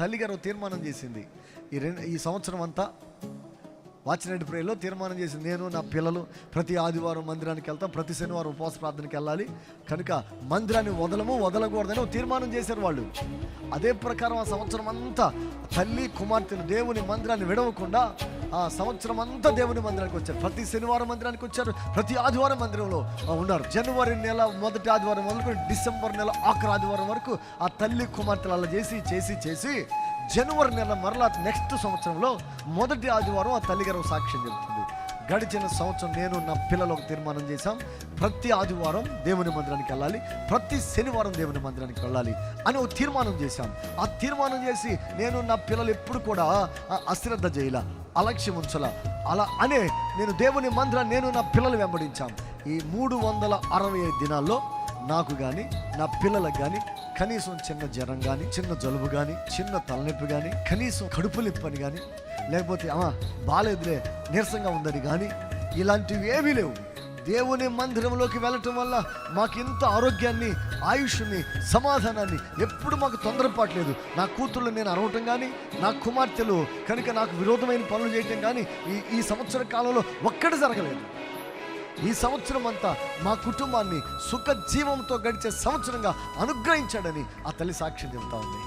తల్లిగారు తీర్మానం చేసింది. ఈ సంవత్సరం అంతా వాచినట్టు ప్రేయర్లో తీర్మానం చేసింది, నేను నా పిల్లలు ప్రతి ఆదివారం మందిరానికి వెళ్తాం, ప్రతి శనివారం ఉపవాస ప్రార్థనకి వెళ్ళాలి, కనుక మందిరాన్ని వదలకూడదని తీర్మానం చేశారు వాళ్ళు. అదే ప్రకారం ఆ సంవత్సరం అంతా తల్లి కుమార్తెను దేవుని మందిరాన్ని విడవకుండా ఆ సంవత్సరం అంతా దేవుని మందిరానికి వచ్చారు. ప్రతి శనివారం మందిరానికి వచ్చారు, ప్రతి ఆదివారం మందిరంలో ఉన్నారు. జనవరి నెల మొదటి ఆదివారం మొదలుకొని డిసెంబర్ నెల ఆఖరి ఆదివారం వరకు ఆ తల్లి కుమార్తెలు అలా చేసి జనవరి నెల మరలా నెక్స్ట్ సంవత్సరంలో మొదటి ఆదివారం ఆ తల్లిగారు సాక్ష్యం చెబుతుంది. గడిచిన సంవత్సరం నేను నా పిల్లలు ఒక తీర్మానం చేశాం, ప్రతి ఆదివారం దేవుని మందిరానికి వెళ్ళాలి, ప్రతి శనివారం దేవుని మందిరానికి వెళ్ళాలి అని ఒక తీర్మానం చేశాం. ఆ తీర్మానం చేసి నేను నా పిల్లలు ఎప్పుడు కూడా అశ్రద్ధ చేయాల, అలక్ష్యం ఉంచాల, అలా అనే నేను దేవుని మందిరాన్ని నేను నా పిల్లలు వెంబడించాం. ఈ 365 దినాల్లో నాకు కానీ నా పిల్లలకు కానీ కనీసం చిన్న జ్వరం కానీ, చిన్న జలుబు కానీ, చిన్న తలనొప్పి కానీ, కనీసం కడుపు నొప్పి అని కానీ, లేకపోతే బాలేదులే నీరసంగా ఉందని కానీ, ఇలాంటివి ఏమీ లేవు. దేవుని మందిరంలోకి వెళ్ళటం వల్ల మాకు ఇంత ఆరోగ్యాన్ని, ఆయుష్ని, సమాధానాన్ని, ఎప్పుడు మాకు తొందరపాట్లేదు. నా కూతుళ్ళు నేను అరవటం కానీ, నా కుమార్తెలు కనుక నాకు విరోధమైన పనులు చేయటం కానీ ఈ సంవత్సర కాలంలో ఒక్కటి జరగలేదు. ఈ సంవత్సరం అంతా మా కుటుంబాన్ని సుఖ జీవంతో గడిచే సంవత్సరంగా అనుగ్రహించాడని ఆ తల్లి సాక్ష్యం చెబుతా ఉంది.